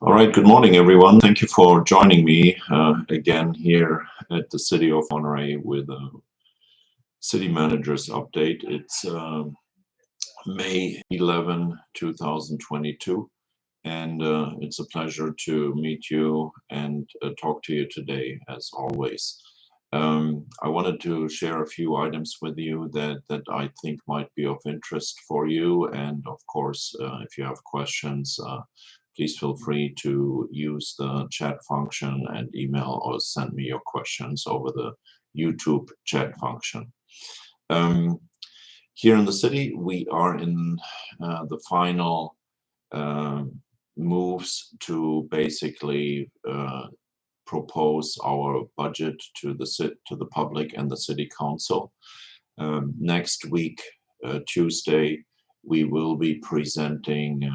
All right, good morning, everyone. Thank you for joining me again here at the City of Monterey with a City Manager's Update. It's May 11, 2022, and it's a pleasure to meet you and talk to you today, as always. I wanted to share a few items with you that I think might be of interest for you, and of course, if you have questions, please feel free to use the chat function and email or send me your questions over the YouTube chat function. Um, Here in the city, we are in the final moves to basically propose our budget to the public and the city council. Next week, Tuesday, we will be presenting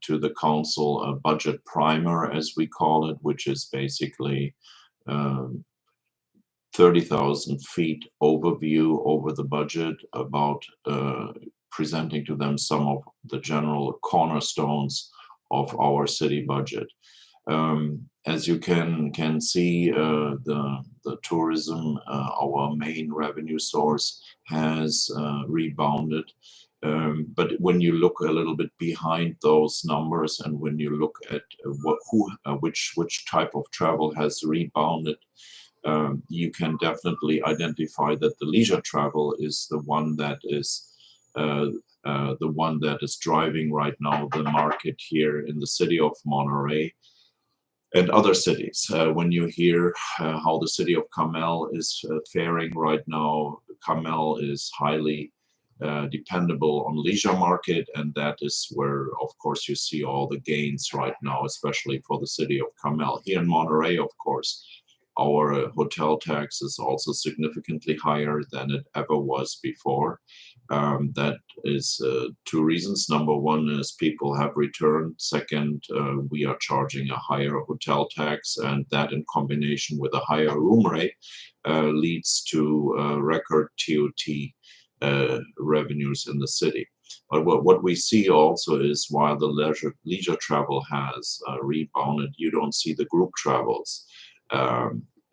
to the council a budget primer, as we call it, which is basically 30,000 feet overview over the budget, about presenting to them some of the general cornerstones of our city budget. As you can see, the tourism, our main revenue source, has rebounded. But when you look a little bit behind those numbers, and when you look at which type of travel has rebounded, you can definitely identify that the leisure travel is the one that is driving right now the market here in the city of Monterey and other cities. When you hear how the city of Carmel is faring right now, Carmel is highly dependable on leisure market, and that is where, of course, you see all the gains right now, especially for the city of Carmel. Here in Monterey, of course, our hotel tax is also significantly higher than it ever was before. That is two reasons. Number one is people have returned. Second, we are charging a higher hotel tax, and that in combination with a higher room rate leads to record TOT revenues in the city. But what we see also is, while the leisure travel has rebounded, you don't see the group travels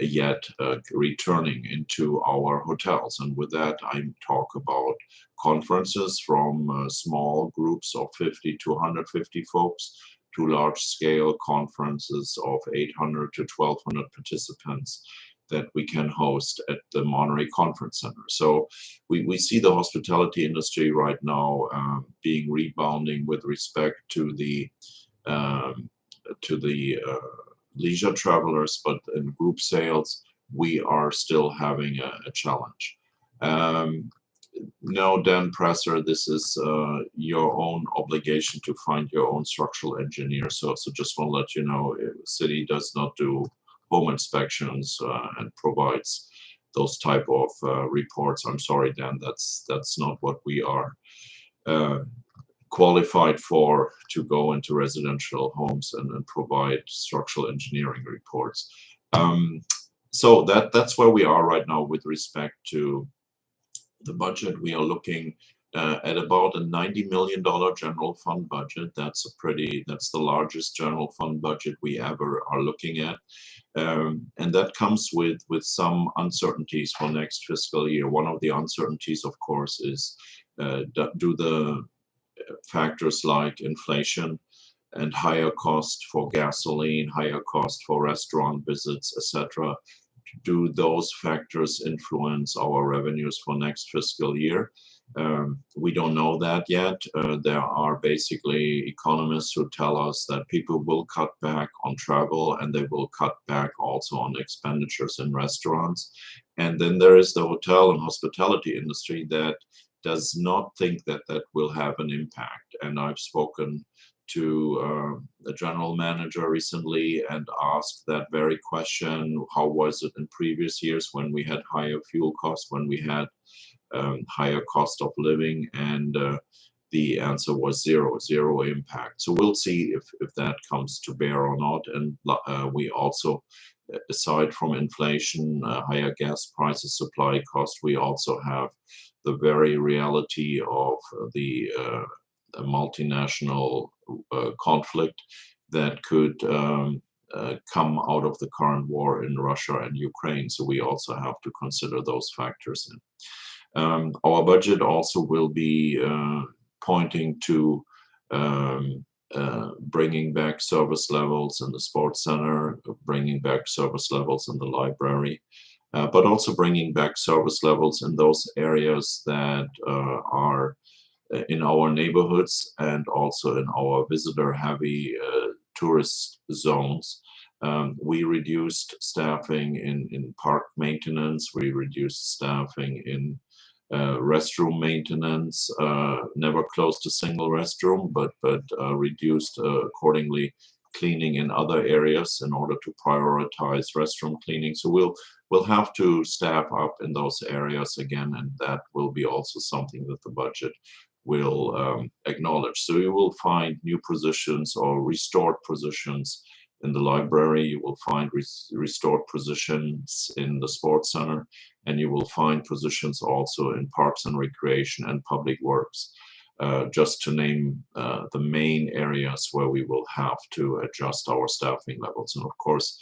yet returning into our hotels. And with that, I talk about conferences from small groups of 50 to 150 folks to large-scale conferences of 800 to 1,200 participants that we can host at the Monterey Conference Center. So we see the hospitality industry right now being rebounding with respect to the leisure travelers, but in group sales, we are still having a challenge. No, Dan Presser, this is your own obligation to find your own structural engineer. So just want to let you know, the city does not do home inspections and provides those type of reports. I'm sorry, Dan, that's not what we are qualified for, to go into residential homes and provide structural engineering reports. So that's where we are right now with respect to the budget. We are looking at about a $90 million general fund budget. That's the largest general fund budget we ever are looking at. And that comes with some uncertainties for next fiscal year. One of the uncertainties, of course, is do the factors like inflation and higher cost for gasoline, higher cost for restaurant visits, etc., do those factors influence our revenues for next fiscal year? We don't know that yet. There are basically economists who tell us that people will cut back on travel, and they will cut back also on expenditures in restaurants. And then there is the hotel and hospitality industry that does not think that will have an impact. And I've spoken to the general manager recently and asked that very question: how was it in previous years when we had higher fuel costs, when we had higher cost of living? And the answer was zero impact. So we'll see if that comes to bear or not. And we also, aside from inflation, higher gas prices, supply costs, we also have the very reality of the multinational conflict that could come out of the current war in Russia and Ukraine. So we also have to consider those factors in. Our budget also will be pointing to bringing back service levels in the sports center, bringing back service levels in the library, but also bringing back service levels in those areas that are in our neighborhoods and also in our visitor-heavy tourist zones. We reduced staffing in park maintenance. We reduced staffing in restroom maintenance. Never closed a single restroom, but reduced accordingly cleaning in other areas in order to prioritize restroom cleaning. So we'll have to staff up in those areas again, and that will be also something that the budget will acknowledge. So you will find new positions or restored positions in the library. You will find restored positions in the sports center, and you will find positions also in parks and recreation and public works, just to name the main areas where we will have to adjust our staffing levels. And of course,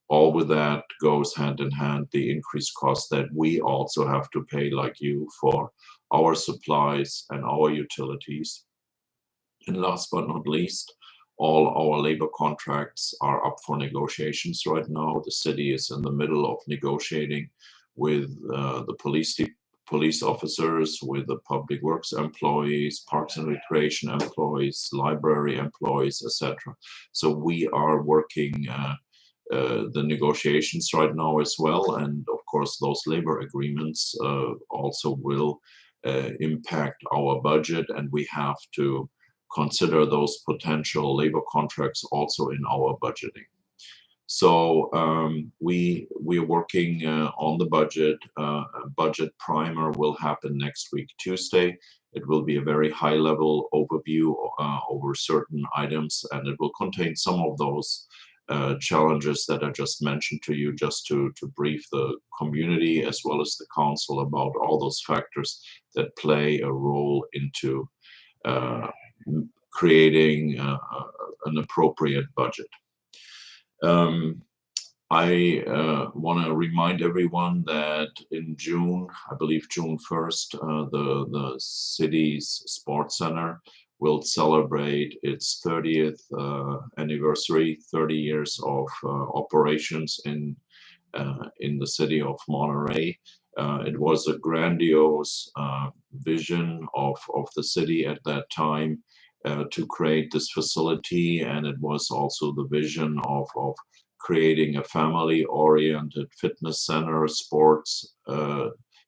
all with that goes hand in hand the increased cost that we also have to pay, like you, for our supplies and our utilities. And last but not least, all our labor contracts are up for negotiations right now. The city is in the middle of negotiating with the police officers, with the public works employees, parks and recreation employees, library employees, etc. So we are working the negotiations right now as well. And of course, those labor agreements also will impact our budget, and we have to consider those potential labor contracts also in our budgeting. So we're working on the budget. Budget primer will happen next week, Tuesday. It will be a very high-level overview over certain items, and it will contain some of those challenges that I just mentioned to you, just to brief the community as well as the council about all those factors that play a role into creating an appropriate budget. I want to remind everyone that in June, I believe June 1st, the city's sports center will celebrate its 30th anniversary, 30 years of operations in the city of Monterey. It was a grandiose vision of the city at that time to create this facility, and it was also the vision of creating a family-oriented fitness center, sports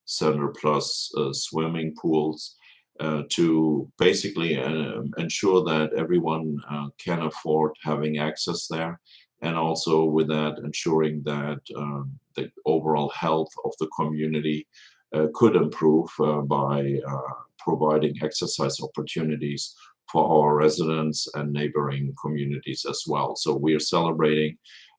center plus swimming pools, to basically ensure that everyone can afford having access there, and also with that ensuring that the overall health of the community could improve by providing exercise opportunities for our residents and neighboring communities as well. So we are celebrating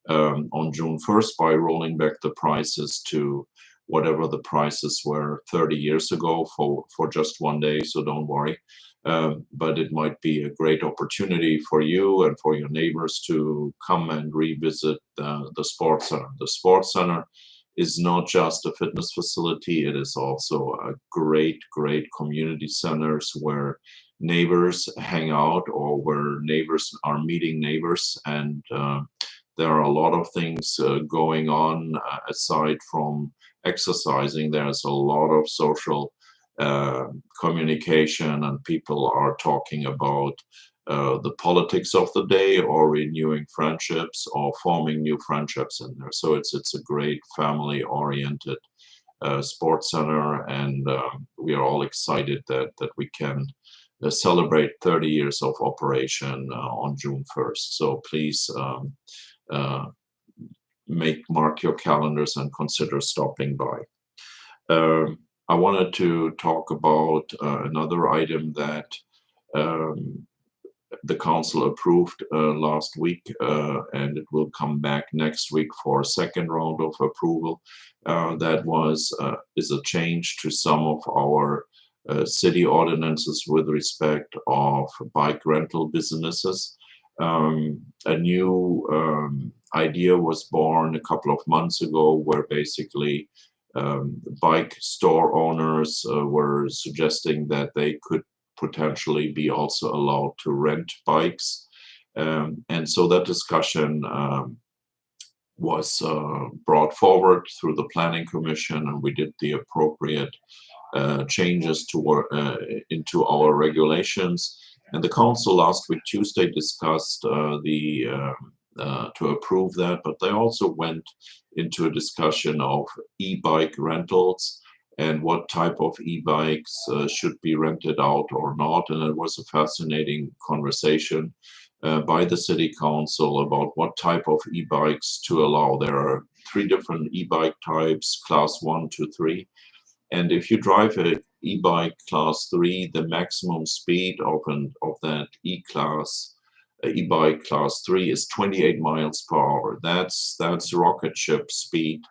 on June 1st by rolling back the prices to whatever the prices were 30 years ago for just one day, so don't worry. But it might be a great opportunity for you and for your neighbors to come and revisit the sports center. The sports center is not just a fitness facility, it is also a great community centers where neighbors hang out, or where neighbors are meeting neighbors, and there are a lot of things going on aside from exercising. There's a lot of social communication, and people are talking about the politics of the day, or renewing friendships, or forming new friendships in there. So it's a great family-oriented sports center, and we are all excited that we can celebrate 30 years of operation on June 1st. So please mark your calendars and consider stopping by. I wanted to talk about another item that the council approved last week, and it will come back next week for a second round of approval. That is a change to some of our city ordinances with respect of bike rental businesses. A new idea was born a couple of months ago, where basically bike store owners were suggesting that they could potentially be also allowed to rent bikes. And so that discussion was brought forward through the Planning Commission, and we did the appropriate changes into our regulations. And the council last week, Tuesday, discussed to approve that, but they also went into a discussion of e-bike rentals and what type of e-bikes should be rented out or not. And it was a fascinating conversation by the city council about what type of e-bikes to allow. There are 3 different e-bike types, class 1 to 3. And if you drive an e-bike class 3, the maximum speed of that e-bike class 3 is 28 miles per hour. That's rocket ship speed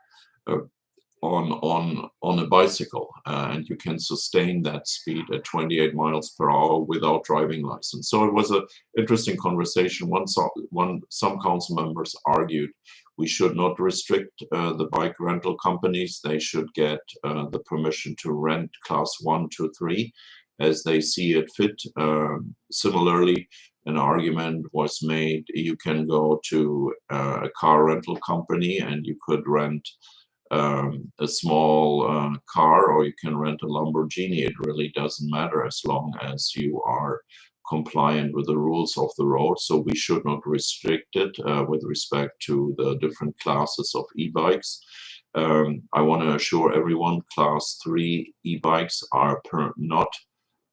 on a bicycle, and you can sustain that speed at 28 miles per hour without driving license. So it was an interesting conversation. Some council members argued we should not restrict the bike rental companies. They should get the permission to rent class 1 to 3 as they see it fit. Similarly, an argument was made, you can go to a car rental company and you could rent a small car, or you can rent a Lamborghini. It really doesn't matter as long as you are compliant with the rules of the road. So we should not restrict it with respect to the different classes of e-bikes. I want to assure everyone, class 3 e-bikes are not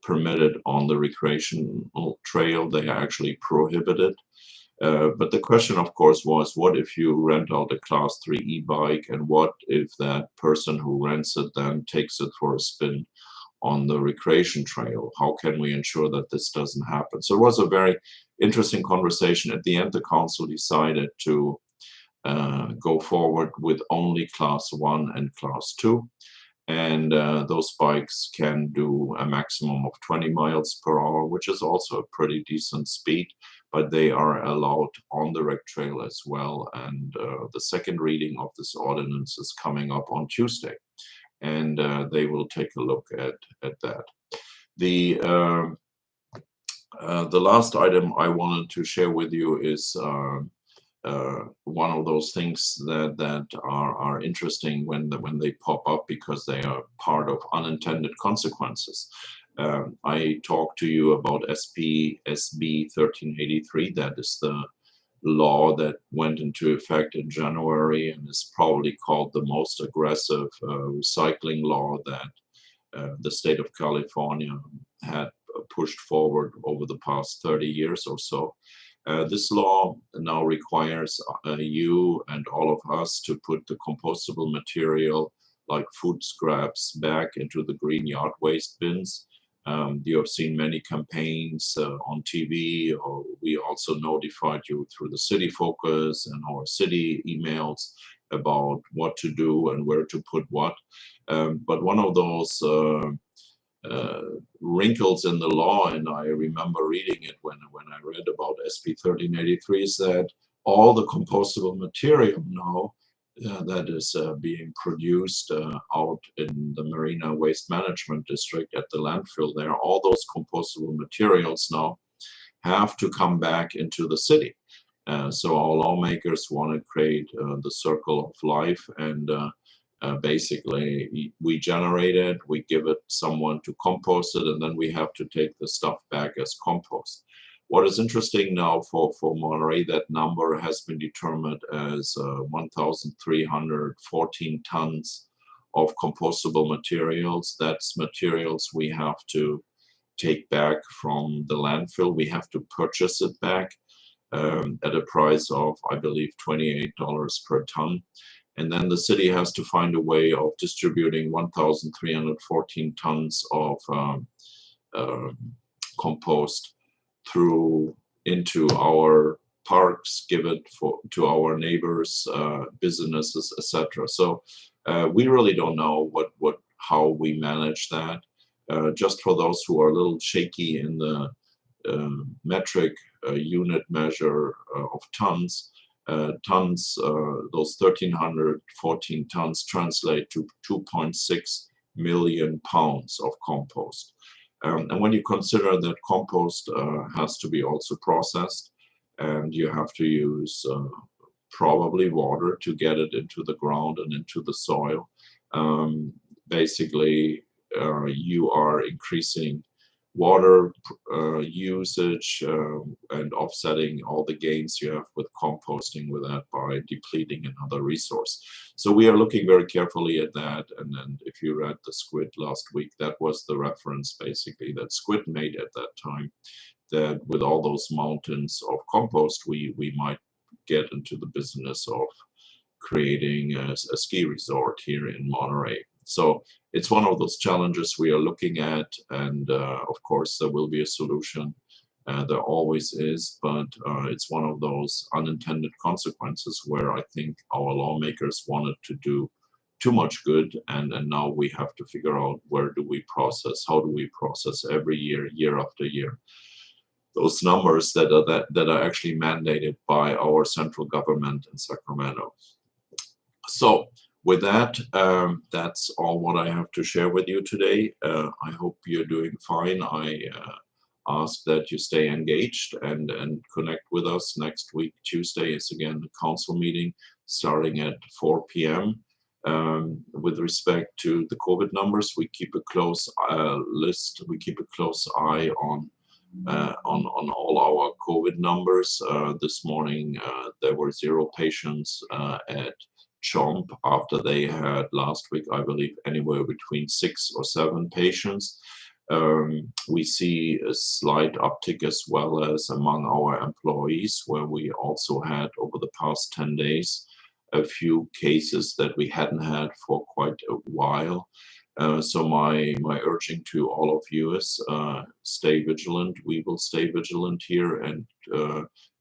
permitted on the recreational trail. They are actually prohibited. But the question, of course, was, what if you rent out a class 3 e-bike, and what if that person who rents it then takes it for a spin on the recreation trail? How can we ensure that this doesn't happen? So it was a very interesting conversation. At the end, the council decided to go forward with only class 1 and class 2. And those bikes can do a maximum of 20 miles per hour, which is also a pretty decent speed, but they are allowed on the rec trail as well. And the second reading of this ordinance is coming up on Tuesday, and they will take a look at that. The last item I wanted to share with you is one of those things that are interesting when they pop up, because they are part of unintended consequences. I talked to you about SB 1383. That is the law that went into effect in January and is probably called the most aggressive recycling law that the state of California had pushed forward over the past 30 years or so. This law now requires you and all of us to put the compostable material like food scraps back into the green yard waste bins. You have seen many campaigns on TV, or we also notified you through the City Focus and our city emails about what to do and where to put what. But one of those wrinkles in the law, and I remember reading it when I read about SB 1383, is that all the compostable material now that is being produced out in the Marina Waste Management District at the landfill there, all those compostable materials now have to come back into the city. So our lawmakers want to create the circle of life, and basically we generate it, we give it someone to compost it, and then we have to take the stuff back as compost. What is interesting now for Monterey, that number has been determined as 1,314 tons of compostable materials. That's materials we have to take back from the landfill. We have to purchase it back at a price of, I believe, $28 per ton. And then the city has to find a way of distributing 1,314 tons of compost into our parks, give it to our neighbors, businesses, etc. So we really don't know how we manage that. Just for those who are a little shaky in the metric unit measure of tons, those 1,314 tons translate to 2.6 million pounds of compost. And when you consider that compost has to be also processed, and you have to use probably water to get it into the ground and into the soil, basically you are increasing water usage and offsetting all the gains you have with composting with that by depleting another resource. So we are looking very carefully at that. And then if you read the Squid last week, that was the reference basically that Squid made at that time, that with all those mountains of compost, we might get into the business of creating a ski resort here in Monterey. So it's one of those challenges we are looking at, and of course there will be a solution. There always is, but it's one of those unintended consequences where I think our lawmakers wanted to do too much good, and now we have to figure out where do we process, how do we process every year, year after year, those numbers that are actually mandated by our central government in Sacramento. So with that, that's all what I have to share with you today. I hope you're doing fine. I ask that you stay engaged and connect with us. Next week, Tuesday, is again the council meeting starting at 4 p.m. With respect to the COVID numbers, we keep a close list. We keep a close eye on all our COVID numbers. This morning, there were 0 patients at CHOMP after they had last week, I believe, anywhere between 6 or 7 patients. We see a slight uptick as well as among our employees, where we also had over the past 10 days a few cases that we hadn't had for quite a while. So my urging to all of you is stay vigilant. We will stay vigilant here and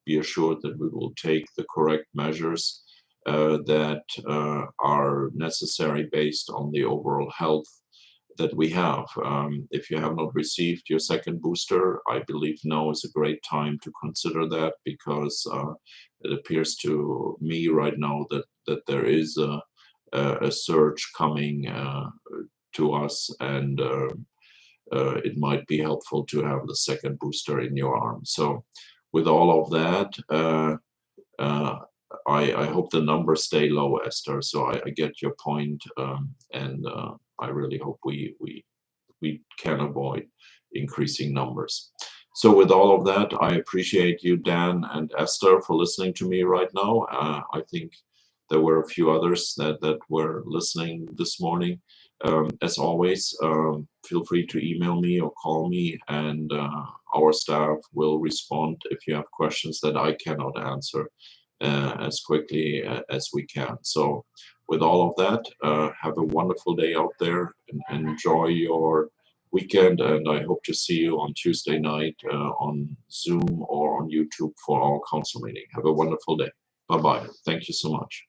be assured that we will take the correct measures that are necessary based on the overall health that we have. If you have not received your second booster, I believe now is a great time to consider that, because it appears to me right now that there is a surge coming to us, and it might be helpful to have the second booster in your arm. So with all of that, I hope the numbers stay low, Esther. So I get your point, and I really hope we can avoid increasing numbers. So with all of that, I appreciate you, Dan and Esther, for listening to me right now. I think there were a few others that were listening this morning. As always, feel free to email me or call me, and our staff will respond if you have questions that I cannot answer as quickly as we can. So with all of that, have a wonderful day out there and enjoy your weekend, and I hope to see you on Tuesday night on Zoom or on YouTube for our council meeting. Have a wonderful day. Bye-bye. Thank you so much.